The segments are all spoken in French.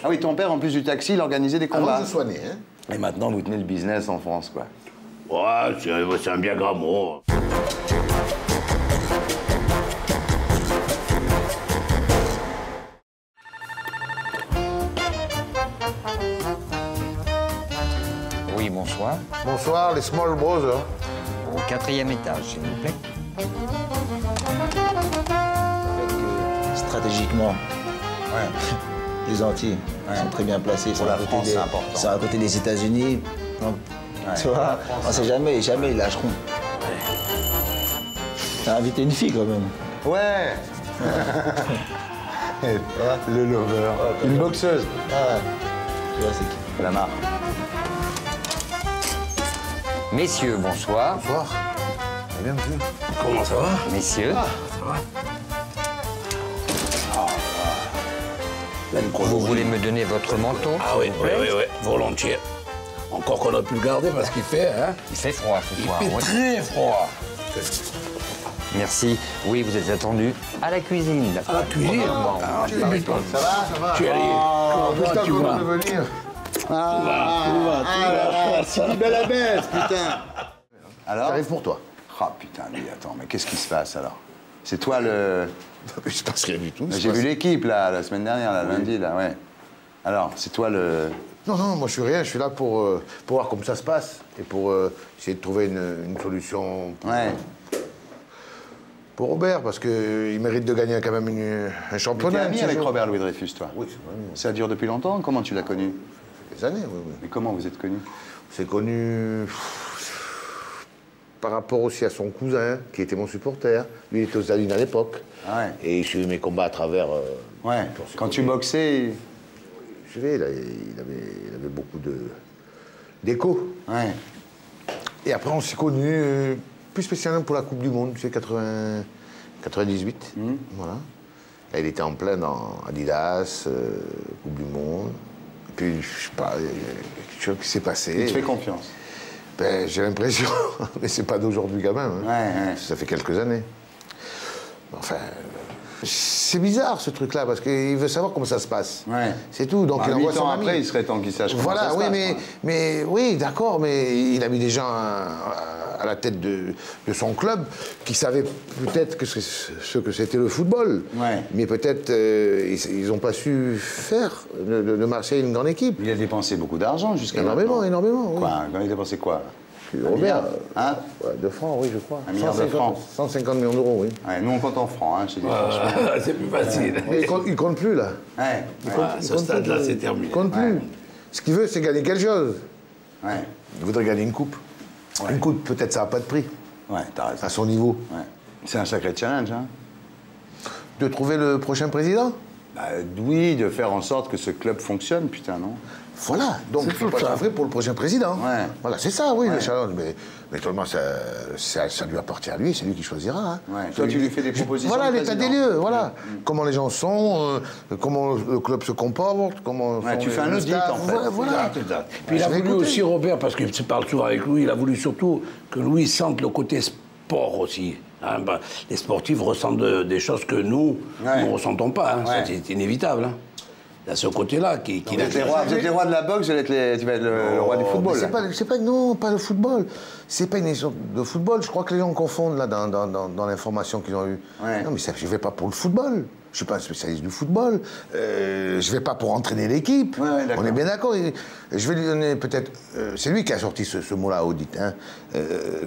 Ah oui, ton père, en plus du taxi, il organisait des combats. Avant que je sois né, hein. Et maintenant, vous tenez le business en France, quoi. Ouais, c'est un bien grand mot. Oui, bonsoir. Bonsoir, les Small Brothers. Au 4e étage, s'il vous plaît. Stratégiquement, les Antilles sont très bien placés. Pour la France, c'est important. Ils sont à côté des États-Unis. Donc, tu vois, on sait jamais ils lâcheront. T'as invité une fille, quand même. Ouais. Le lover. Une boxeuse. Ah, tu vois, c'est qui? La marque. Messieurs, bonsoir. Bonsoir. Bien, monsieur. Comment ça va? Messieurs. Vous voulez me donner votre manteau? Ah oui, volontiers. Encore qu'on a pu le garder parce qu'il fait, hein? Il fait froid ce soir. Il fait oui. très froid. Merci. Oui, vous êtes attendu à la cuisine. À la cuisine? Ça va? Chérie, comment tu vas? venir. Tout va. C'est belle à baisse, putain. Alors? J'arrive pour toi. Ah, putain, lui, attends, mais qu'est-ce qui se passe, alors? C'est toi le... Il se passe rien du tout. J'ai vu l'équipe, là, la semaine dernière, là, lundi, là, ouais. Alors, c'est toi le... Non, moi je suis rien, je suis là pour voir comment ça se passe et pour essayer de trouver une solution pour Robert, parce qu'il mérite de gagner quand même un T'es championnat. ami avec Robert Louis Dreyfus, toi? Oui, c'est vrai. Ça dure depuis longtemps? Comment tu l'as connu? Des années, oui. Mais comment vous êtes connus? C'est connu par rapport aussi à son cousin, qui était mon supporter. Lui, il était aux États-Unis à l'époque. Ah ouais. Et il suivait mes combats à travers... Ouais, quand tu boxais... Je sais, il avait beaucoup d'écho. Ouais. Et après, on s'est connus, plus spécialement pour la Coupe du Monde, tu sais, 98. Voilà. Là, il était en plein dans Adidas, Coupe du Monde. Et puis, je sais pas, il y a quelque chose qui s'est passé. Il te fait confiance? Ben, j'ai l'impression, mais c'est pas d'aujourd'hui quand même. Hein. Ouais. Ça fait quelques années. Enfin, c'est bizarre ce truc-là, parce qu'il veut savoir comment ça se passe. Ouais. C'est tout. Donc, il envoie 8 son ans ami. après, il serait temps qu'il sache comment Voilà, ça se oui, passe. mais oui, d'accord, mais il a mis des gens à la tête de son club qui savaient peut-être ce que c'était le football. Ouais. Mais peut-être ils n'ont pas su faire de Marseille une grande équipe. Il a dépensé beaucoup d'argent jusqu'à Énormément, maintenant. oui. Quoi? Il a dépensé quoi? Robert, milliard, hein? Ouais, de francs, oui, je crois. 1 milliard de francs. 150 millions d'euros, oui. Ouais, nous, on compte en francs, hein, je te dis franchement. C'est plus facile. Mais il compte plus, là. Ouais. À ce stade-là, c'est terminé. Il compte plus. Ce qu'il veut, c'est gagner quelque chose. Ouais. Il voudrait gagner une coupe. Ouais. Une coupe, peut-être, ça n'a pas de prix. Ouais, t'as raison. À son niveau. Ouais. C'est un sacré challenge, hein? De trouver le prochain président? Bah, oui, de faire en sorte que ce club fonctionne, putain, non? Voilà, donc il faut pas s'offrir pour le prochain président. Ouais. Voilà, c'est ça, oui, le challenge. Mais tout le monde, ça lui appartient à lui, c'est lui qui choisira. Hein. Ouais. Toi, tu lui fais des propositions. Voilà, de l'état des président. lieux, voilà. Comment les gens sont, comment le club se comporte, comment... Ouais, sont tu fais un le audit, staff, en fait. Voilà. Puis il a Je vais voulu écouter. aussi, Robert, parce qu'il se parle souvent avec Louis, il a voulu surtout que Louis sente le côté sport aussi. Hein, bah, les sportifs ressentent des choses que nous ne ressentons pas. Hein. Ouais. C'est inévitable. Hein. Il y a ce côté-là qui Vous êtes les rois de la boxe, tu vas être le roi du football. Mais non, pas le football. C'est pas une question de football. Je crois que les gens confondent là dans l'information qu'ils ont eue. Ouais. Non, mais je vais pas pour le football. Je suis pas un spécialiste du football. Je vais pas pour entraîner l'équipe. Ouais, d'accord. On est bien d'accord. Je vais lui donner peut-être. C'est lui qui a sorti ce mot-là, audit. Hein.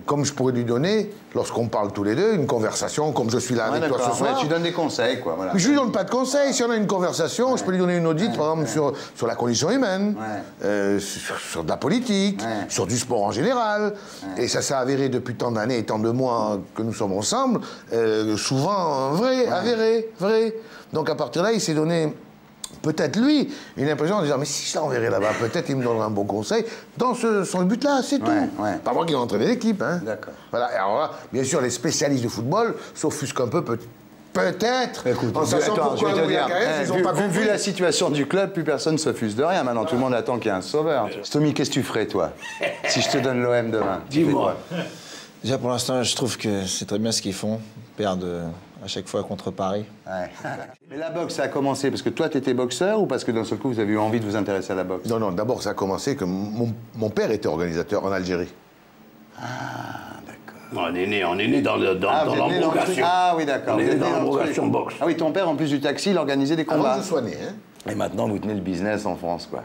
Comme je pourrais lui donner, lorsqu'on parle tous les deux, une conversation, comme je suis là avec toi ce soir. Ouais, tu donnes des conseils, quoi. Voilà. Mais je lui donne pas de conseils. Si on a une conversation, je peux lui donner une audite, par exemple, sur la condition humaine, sur de la politique, sur du sport en général. Et ça s'est avéré depuis tant d'années et tant de mois que nous sommes ensemble, souvent avéré. Donc à partir de là, il s'est donné, peut-être lui, une impression en disant, mais si je l'enverrai là-bas, peut-être il me donnera un bon conseil. Dans ce but-là, c'est tout. Pas moi qui vais entraîner l'équipe. Hein. D'accord. Voilà. Et alors là, bien sûr, les spécialistes de football s'offusquent un peu, peut-être. Écoute, en sachant attends, pourquoi je vais te Louis dire, Acaès, ils ont pas compris. vu la situation du club, plus personne ne s'offuse de rien. Maintenant, tout le monde attend qu'il y ait un sauveur. Stomy, qu'est-ce que tu ferais, toi, si je te donne l'OM demain? Dis-moi. Déjà, pour l'instant, je trouve que c'est très bien ce qu'ils font. Perdre à chaque fois contre Paris. Ouais. Mais la boxe, ça a commencé parce que toi, tu étais boxeur ou parce que d'un seul coup, vous avez eu envie de vous intéresser à la boxe? Non, non, d'abord, ça a commencé que mon père était organisateur en Algérie. Ah, d'accord. On est né dans vous êtes né dans le l'abrogation. truc. Ah oui, d'accord. On est Vous né êtes dans né le l'abrogation truc. boxe. Ah oui, ton père, en plus du taxi, il organisait des combats. Avant que je sois né, hein. Et maintenant, vous tenez le business en France, quoi.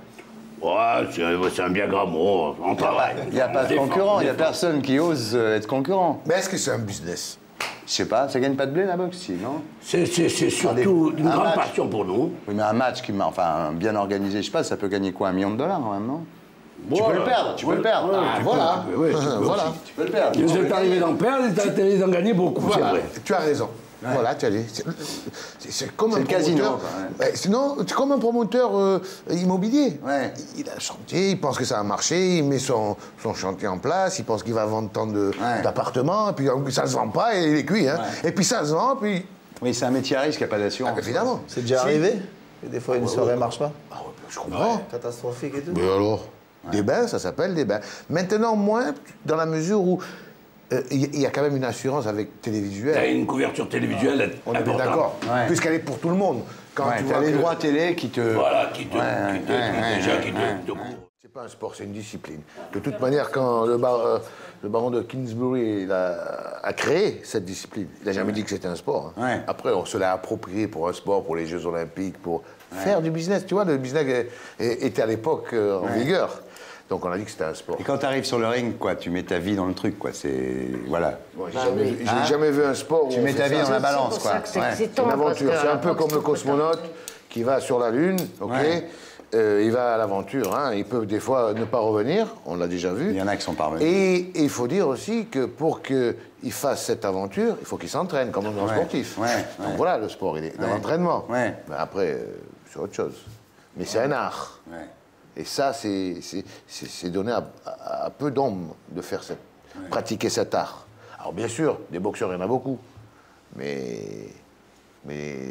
Ouais, c'est un bien grand mot. On travaille. Il n'y a pas de concurrent, il n'y a personne qui ose être concurrent. Mais est-ce que c'est un business? Je sais pas, ça gagne pas de blé, la boxe, si, non? C'est surtout une un grande match. passion pour nous. Oui, mais un match enfin, bien organisé, je sais pas, ça peut gagner quoi, $1 million quand même, non? Tu peux le perdre, tu peux le perdre. Ah, voilà. Voilà. Tu peux le perdre. Vous êtes arrivé d'en perdre, vous êtes arrivé d'en gagner beaucoup, Voilà. c'est vrai. Tu as raison. Voilà, tu as dit. C'est comme un le casino, promoteur. quoi, ouais. Sinon, c'est comme un promoteur immobilier. Ouais. Il a un chantier, il pense que ça va marcher, il met son chantier en place, il pense qu'il va vendre tant d'appartements, et puis ça se vend pas et il est cuit. Hein. Ouais. Et puis ça se vend, puis. Oui, c'est un métier à risque, il n'y a pas d'assurance. Évidemment. C'est déjà arrivé que des fois une soirée marche pas? Ah ouais, je comprends. Catastrophique et tout. Mais alors, des bains, ça s'appelle des bains. Maintenant, moins, dans la mesure où il y a quand même une assurance avec Il y a télévisuel. une couverture télévisuelle On est bien importante. d'accord. Ouais. Puisqu'elle est pour tout le monde. Quand Ouais, tu t'as vois les que- droits télé qui te... Voilà, qui te C'est pas un sport, c'est une discipline. De toute manière, quand le baron de Kingsbury a créé cette discipline, il n'a jamais dit que c'était un sport. Hein. Ouais. Après, on se l'a approprié pour un sport, pour les Jeux Olympiques, pour faire du business. Tu vois, le business était à l'époque en vigueur. Donc on a dit que c'était un sport. Et quand tu arrives sur le ring, quoi, tu mets ta vie dans le truc, quoi, c'est... Voilà. Bon, j'ai jamais vu un sport où Tu on mets fait ta vie ça. dans la C'est balance, pour quoi. ça que c'est Ouais. excitant, C'est une parce aventure. que C'est un la peu boxe, comme le c'est beaucoup de cosmonaute qui va sur la Lune, ok. Ouais. Il va à l'aventure. Hein. Il peut des fois ne pas revenir, on l'a déjà vu. Il y en a qui sont parvenus. Et il faut dire aussi que pour qu'il fasse cette aventure, il faut qu'il s'entraîne comme un grand sportif. Ouais, Donc ouais. voilà, le sport, il est dans l'entraînement. Ouais. Mais après, c'est autre chose. Mais c'est un art. Ouais. Et ça, c'est donné à peu d'hommes de faire pratiquer cet art. Alors bien sûr, des boxeurs, il y en a beaucoup. Mais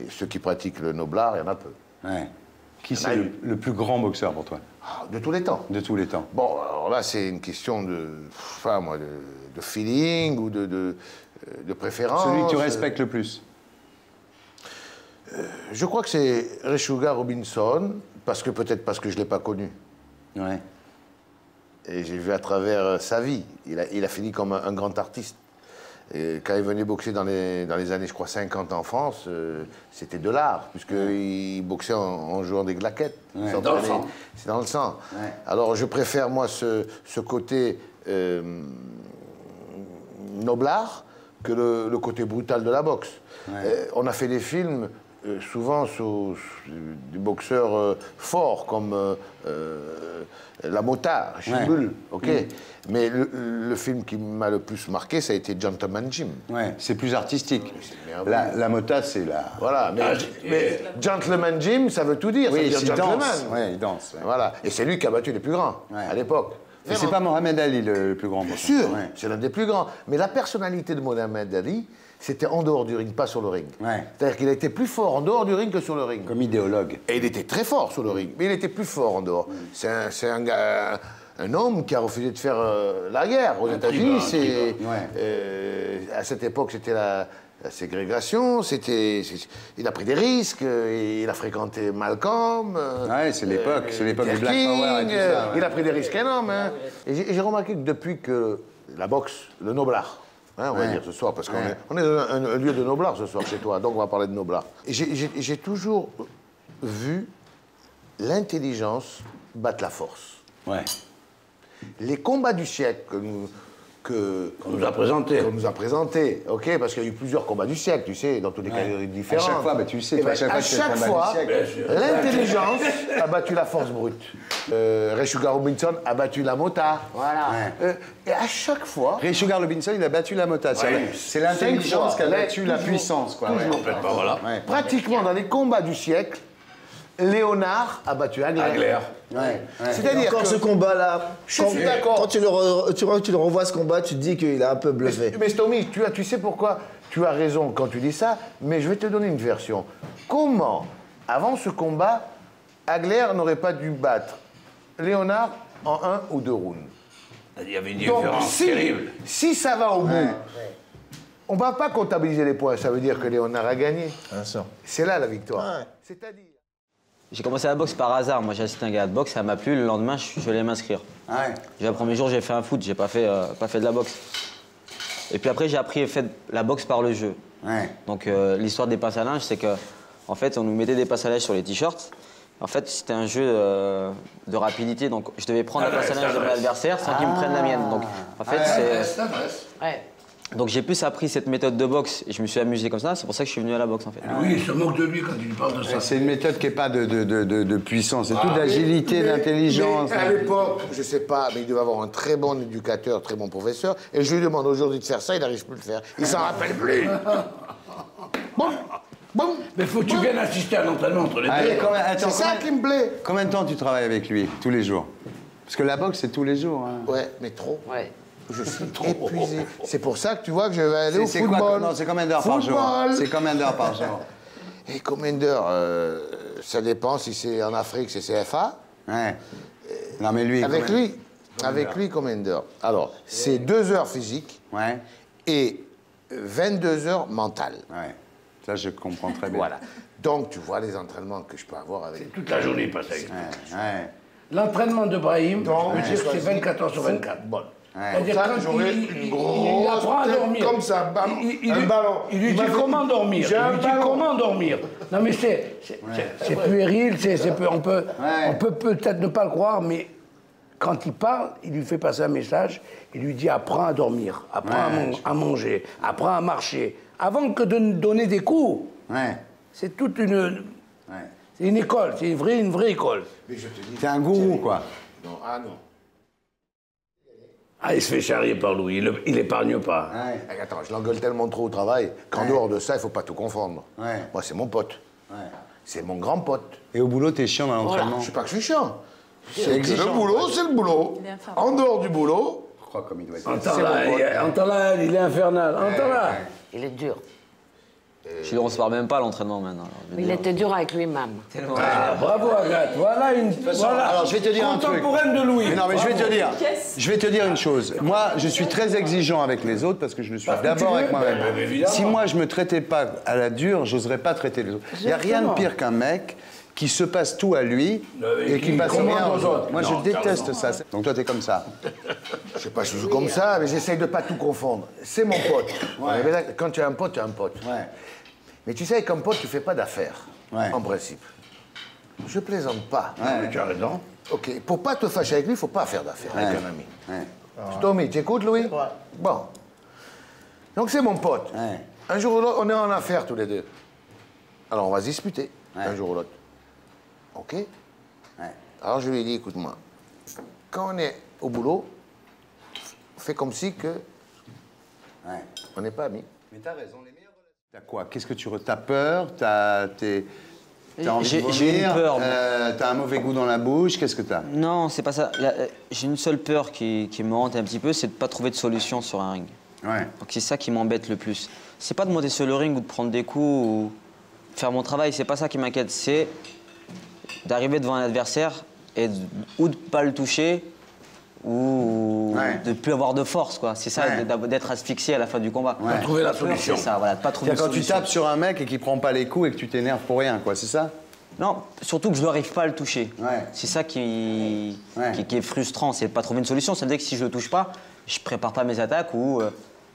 ceux qui pratiquent le noble art, il y en a peu. Ouais. Qui c'est le plus grand boxeur pour toi, De tous les temps. de tous les temps? Bon, alors là, c'est une question de feeling ou de préférence. Celui que tu respectes le plus? Je crois que c'est Reshuga Robinson, peut-être parce que je ne l'ai pas connu. Ouais. Et j'ai vu à travers sa vie. Il a fini comme un grand artiste. Et quand il venait boxer dans les années, je crois, 50 en France, c'était de l'art, puisqu'il boxait en jouant des glaquettes. Ouais. Sans Dans le traîner. sang. C'est dans le sang. Ouais. Alors je préfère, moi, ce côté noblard que le côté brutal de la boxe. Ouais. On a fait des films souvent sous des boxeurs forts comme La Mota, Chimbul, ok. Mais le film qui m'a le plus marqué, ça a été Gentleman Jim. Ouais, c'est plus artistique. merveilleux. La mota, c'est la... Voilà, mais Gentleman Jim, ça veut tout dire. Ça veut Oui, dire il gentleman. danse. Ouais, il danse. Ouais. Voilà, et c'est lui qui a battu les plus grands Ouais. à l'époque. Mais c'est pas Mohamed Ali le plus grand. Bien sûr, Ouais. c'est l'un des plus grands. Mais la personnalité de Mohamed Ali, c'était en dehors du ring, pas sur le ring. Ouais. C'est-à-dire qu'il était plus fort en dehors du ring que sur le ring. Comme idéologue. Et il était très fort sur le ring, mais il était plus fort en dehors. C'est un gars, un homme qui a refusé de faire la guerre aux États-Unis. À cette époque, c'était la ségrégation. Il a pris des risques. Il a fréquenté Malcolm. Ouais, c'est l'époque du Black King, Power et tout ça. Ouais. Il a pris des risques énormes. Hein. Et j'ai remarqué que depuis que la boxe, le noblard, hein, on va dire ce soir, parce qu'on est dans un lieu de noblard ce soir chez toi, donc on va parler de noblard. Et j'ai toujours vu l'intelligence battre la force. Ouais. Les combats du siècle Qu'on nous a présenté. qu'on nous a présentés, ok, parce qu'il y a eu plusieurs combats du siècle, tu sais, dans toutes les catégories différentes. À chaque fois, bah, tu le sais, Eh toi, ben, à chaque fois, à tu fais le chaque combat du fois, siècle. Bien sûr. l'intelligence a battu la force brute. Ray Sugar Robinson a battu la mota. Voilà. Et à chaque fois, Ray Sugar Robinson, il a battu la mota. C'est l'intelligence qui a battu la puissance, quoi. toujours. Complètement, voilà. Ouais. pratiquement dans les combats du siècle, Léonard a battu Agler. Agler. Ouais. C'est-à-dire Encore que... ce combat-là, Je suis d'accord. quand tu le revois ce combat, tu te dis qu'il a un peu bluffé. Mais Stomy, tu sais pourquoi tu as raison quand tu dis ça, mais je vais te donner une version. Comment, avant ce combat, Agler n'aurait pas dû battre Léonard en 1 ou 2 rounds? Il y avait une Donc, différence terrible. si ça va au bout, On ne va pas comptabiliser les points, ça veut dire que Léonard a gagné. Bien sûr. C'est là la victoire. Ouais. C'est-à-dire... J'ai commencé la boxe par hasard. Moi, j'ai assisté à un gars de boxe, ça m'a plu. Le lendemain, je suis allé m'inscrire. Ouais. Le premier jour, j'ai fait un foot, j'ai pas fait de la boxe. Et puis après, j'ai appris et fait la boxe par le jeu. Ouais. Donc, l'histoire des passes à linge, c'est que, en fait, on nous mettait des passes à linge sur les t-shirts. En fait, c'était un jeu de rapidité. Donc, je devais prendre la passe à linge de mon adversaire sans qu'il me prenne la mienne. Donc, en fait, c'est. Ouais. Donc, j'ai plus appris cette méthode de boxe et je me suis amusé comme ça. C'est pour ça que je suis venu à la boxe, en fait. Lui, il se moque de lui quand il lui parle de ça. C'est une méthode qui n'est pas de puissance, c'est tout d'agilité, d'intelligence. Mais à l'époque, je ne sais pas, mais il devait avoir un très bon éducateur, très bon professeur. Et je lui demande aujourd'hui de faire ça, il n'arrive plus à le faire. Il s'en rappelle plus. Bon. Bon. Mais faut que tu viennes assister à l'entraînement entre les Allez, deux. C'est ça qui me plaît. Combien de temps tu travailles avec lui, tous les jours? Parce que la boxe, c'est tous les jours. Hein. Ouais, mais trop. Ouais. Je suis épuisé. C'est pour ça que tu vois que je vais aller au C'est football. quoi, non, c'est combien d'heures par jour? C'est combien d'heures par jour? Et combien d'heures ça dépend si c'est en Afrique, c'est CFA. Ouais. Non, mais lui. Avec combien- lui. Avec lui, combien d'heures? Alors, c'est 2 heures physiques Ouais. et 22 heures mentales. Ouais. Ça, je comprends très bien. Voilà. Donc, tu vois les entraînements que je peux avoir avec Toute la journée, il passe avec lui. Ouais. L'entraînement de Brahim, Donc, je veux dire que c'est choisi 24 heures sur 24. Bon. C'est-à-dire Ça, quand j'aurais il une grosse apprend à tête dormir. comme ça, bam, Il un lui- ballon. Il lui Il dit m'a fait- comment dormir. J'ai Il un lui dit ballon. comment dormir. Non mais c'est puéril, on peut peut-être ne pas le croire, mais quand il parle, il lui fait passer un message, il lui dit apprends à dormir, apprends à manger, apprends à marcher. Avant que de nous donner des coups, Ouais. c'est toute une... Ouais. C'est une école, c'est une vraie école. Mais je te dis. T'es un gourou, quoi. Non, ah non. Ah, il se fait charrier par Louis, il épargne pas. Ouais. Eh, attends, je l'engueule tellement trop au travail qu'en dehors de ça, il ne faut pas tout confondre. Ouais. Moi, c'est mon pote. Ouais. C'est mon grand pote. Et au boulot, t'es chiant dans l'entraînement. Je ne sais pas que je suis chiant. C'est exigeant. Le boulot, c'est le boulot. Il est infernal. En dehors du boulot, Je crois comme il doit être. Entends-là, il est infernal. Entends-là. Il est dur. On se parle même pas à l'entraînement maintenant. alors, je veux Il dire. était dur avec lui-même. Ah, bravo Agathe, voilà une voilà. alors, je vais te dire un truc. Contemporaine de Louis. Mais non, mais je vais te Bravo. dire, une chose. Moi, je suis très exigeant avec les autres parce que je le suis Parce que d'abord tu avec veux, moi-même. ben, évidemment. Si moi, je me traitais pas à la dure, j'oserais pas traiter les autres. Il n'y a rien de Exactement. pire qu'un mec qui se passe tout à lui Et et qui qui passe commande rien aux aux autres. autres. Moi, Non, je t'as déteste raison. ça. Donc toi, t'es comme ça. je sais pas si je suis comme ça, mais j'essaye de pas tout confondre. C'est mon pote. Ouais. Mais là, quand tu as un pote, tu as un pote. Ouais. Mais tu sais, avec un pote, tu fais pas d'affaires, Ouais. en principe. Je plaisante pas. Mais tu as raison. Ok, pour pas te fâcher avec lui, il faut pas faire d'affaires avec un ami. Ouais. Tommy, tu écoutes, Louis? Bon. Donc c'est mon pote. Ouais. Un jour ou l'autre, on est en affaires tous les deux. Alors on va se disputer, Ouais. un jour ou l'autre. Ok? Ouais. Alors je lui ai dit, écoute-moi, quand on est au boulot, fais comme si que Ouais. on n'est pas amis. Mais t'as raison, les meilleures relations. T'as quoi? Qu'est-ce que tu t'as peur? T'as envie de J'ai vomir? eu peur, T'as un mauvais goût dans la bouche? Qu'est-ce que t'as? Non, c'est pas ça. J'ai une seule peur qui me hante un petit peu, c'est de pas trouver de solution sur un ring. Ouais. Donc c'est ça qui m'embête le plus. C'est pas de monter sur le ring ou de prendre des coups ou de faire mon travail, c'est pas ça qui m'inquiète. C'est d'arriver devant un adversaire et ou de pas le toucher ou Ouais. de plus avoir de force, quoi. C'est ça, Ouais. d'être asphyxié à la fin du combat. Ouais. Trouver la solution. C'est ça, voilà, de pas trouver de C'est-à-dire quand tu solution. tapes sur un mec et qu'il prend pas les coups et que tu t'énerves pour rien, quoi, c'est ça? Non, surtout que je n'arrive pas à le toucher. Ouais. C'est ça qui Ouais. est frustrant, c'est de pas trouver une solution. Ça veut dire que si je le touche pas, je prépare pas mes attaques ou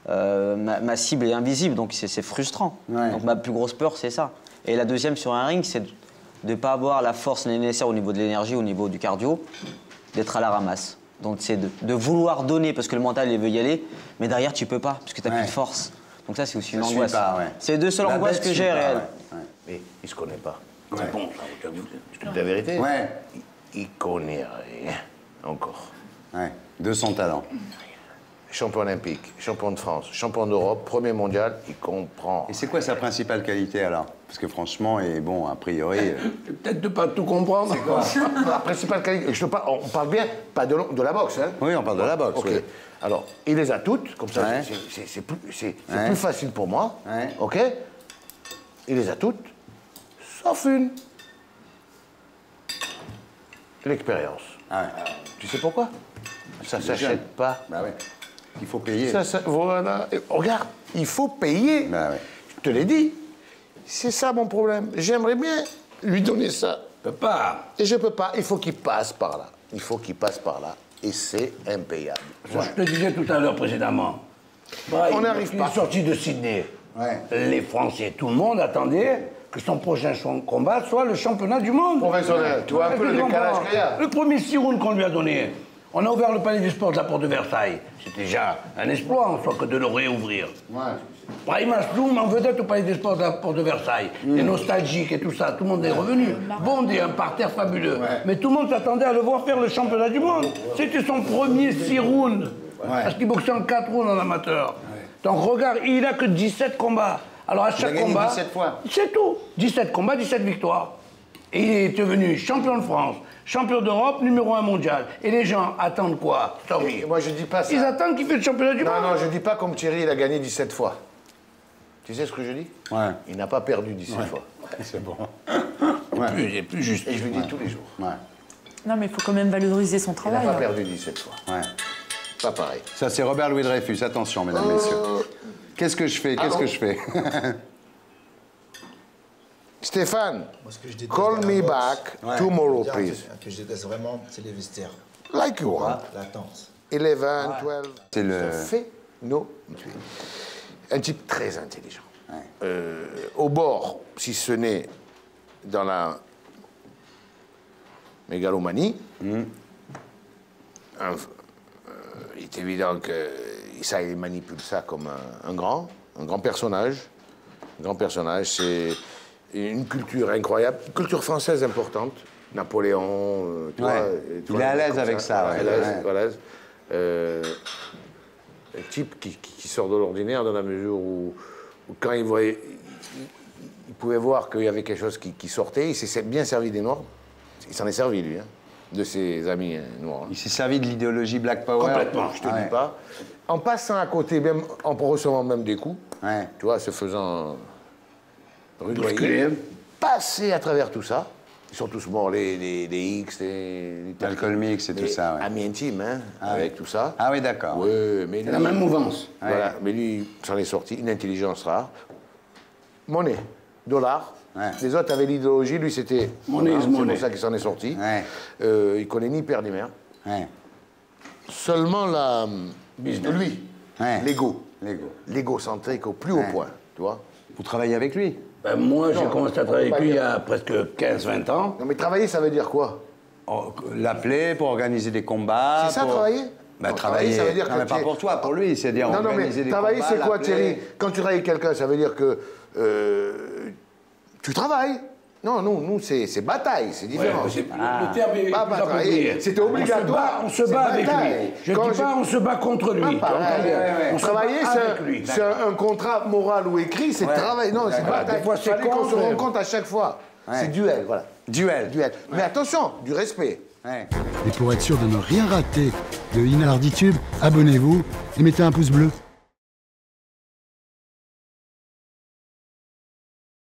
ma cible est invisible, donc c'est frustrant. Ouais. Donc ma plus grosse peur, c'est ça. Et la deuxième sur un ring, c'est de ne pas avoir la force nécessaire au niveau de l'énergie, au niveau du cardio, d'être à la ramasse. Donc c'est de vouloir donner parce que le mental il veut y aller, mais derrière tu peux pas parce que tu n'as Ouais. plus de force. Donc ça c'est aussi une Ça suit angoisse. pas, ouais. C'est les deux seules La angoisses bête que suit j'ai pas, réelles. ouais. Mais il se connaît pas. C'est bon, ça, tu as vu. Je te dis la vérité. Ouais. Il connaît rien. Encore. Ouais. De son talent. Champion olympique, champion de France, champion d'Europe, premier mondial, il comprend. Et c'est quoi sa principale qualité alors? Parce que franchement, et bon, a priori. C'est peut-être de pas tout comprendre. La principale qualité, on parle bien, pas de la boxe, hein? Oui, on parle de la boxe. Ok. Oui. Alors, il les a toutes, comme ça, Ouais. c'est Ouais. plus facile pour moi. Ouais. Ok? Il les a toutes, sauf une. L'expérience. Ah ouais. Tu sais pourquoi? Ça jeune. s'achète pas. Bah ouais. Il faut payer. Voilà. Et regarde, Il faut payer. Ben ouais. Je te l'ai dit. C'est ça mon problème. J'aimerais bien lui donner ça. Je peux pas. Et je peux pas. Il faut qu'il passe par là. Il faut qu'il passe par là. Et c'est impayable. Je te disais tout à l'heure précédemment. Bah, On n'arrive pas. Il est sorti de Sydney. Ouais. Les Français, tout le monde attendait que son prochain combat soit le championnat du monde. Professionnel, tu vois un peu le décalage qu'il y a. Le premier 6 rounds qu'on lui a donné, on a ouvert le palais des sports de la porte de Versailles. C'est déjà un exploit en soi que de le réouvrir. Ouais. Brahim Asloum en vedette au palais des sports de la porte de Versailles. Les nostalgiques et tout ça, tout le monde est revenu. Bondé, un parterre fabuleux. Mais tout le monde s'attendait à le voir faire le championnat du monde. C'était son premier 6 rounds. Parce qu'il boxait en 4 rounds en amateur. Donc regarde, il n'a que 17 combats. Alors à chaque gagné combat, 17 fois. c'est tout. 17 combats, 17 victoires. Et il est devenu champion de France, champion d'Europe, numéro 1 mondial. Et les gens attendent quoi, Tommy? Moi, je dis pas ça. Ils attendent qu'il fait le championnat du monde. Non, je dis pas comme Thierry, il a gagné 17 fois. Tu sais ce que je dis? Ouais. Il n'a pas perdu 17 fois. C'est bon. Il est plus juste. Et je le dis tous les jours. Ouais. Non, mais il faut quand même valoriser son Il n'a travail. pas hein. perdu 17 fois. Ouais. Pas pareil. Ça, c'est Robert Louis Dreyfus. Attention, mesdames, messieurs. Qu'est-ce que je fais? Qu'est-ce que je fais? Stéphane, Ce que je déteste call dans la me boxe, back tomorrow, dire, please. Ce que je déteste vraiment, c'est les vestiaires. Like you want. L'attente. 11, 12. C'est le... Phénoménal. Un type très intelligent. Au bord, si ce n'est dans la mégalomanie, il est évident que ça, il manipule ça comme un grand personnage. Un grand personnage, c'est une culture incroyable, une culture française importante. Napoléon, tu Ouais. vois. Il est à l'aise avec ça, ouais. À l'aise, Ouais. à l'aise. Un type qui sort de l'ordinaire dans la mesure où quand il voyait, il pouvait voir qu'il y avait quelque chose qui sortait, il s'est bien servi des Noirs. Il s'en est servi, lui, hein, de ses amis noirs. Il s'est servi de l'idéologie Black Power. Complètement, je te dis pas. En passant à côté, même, en recevant même des coups, Ouais. tu vois, se faisant rudoyer, Bousculer. passer à travers tout ça. Ils sont tous morts, les X, les Malcolm X et tout ça, ouais. amis intimes, hein, avec tout ça. Ah oui, d'accord. Ouais, mais C'est la même mouvance. voilà, mais lui, s'en est sorti, une intelligence rare. Monnaie, dollar. Ouais. Les autres avaient l'idéologie, lui c'était Monnaie is c'est money. pour ça qu'il s'en est sorti. Ouais. Il connaît ni père ni mère. Ouais. Seulement la lui, Ouais. l'ego. L'ego. L'égocentrique au plus haut point, tu vois. Vous travaillez avec lui? Ben, moi, j'ai commencé à travailler on avec peut lui il y pas a presque 15-20 ans. Non mais travailler, ça veut dire quoi? Oh, l'appeler pour organiser des combats. C'est ça, pour... travailler? Ben, Non, travailler, ça veut dire non, que mais pas tu- pour toi, pour lui, c'est-à-dire Non, mais organiser des travailler, combats, c'est quoi, l'appeler. Thierry? Quand tu travailles avec quelqu'un, ça veut dire que tu travailles. Non, nous, c'est bataille, c'est différent. Le terme est Pas plus bataille. approprié. C'était obligatoire. On se bat C'est avec bataille. lui. Je Quand ne dis pas on se bat contre lui. Pas tu pareil. entends bien. On se bat Travailler, avec lui. c'est un contrat moral ou écrit, c'est travail. Non, c'est bataille. Des fois, c'est Fallait qu'on se contre. rencontre à chaque fois. C'est duel, voilà. Duel. Duel. Mais attention, du respect. Ouais. Et pour être sûr de ne rien rater de Inarditube, abonnez-vous et mettez un pouce bleu.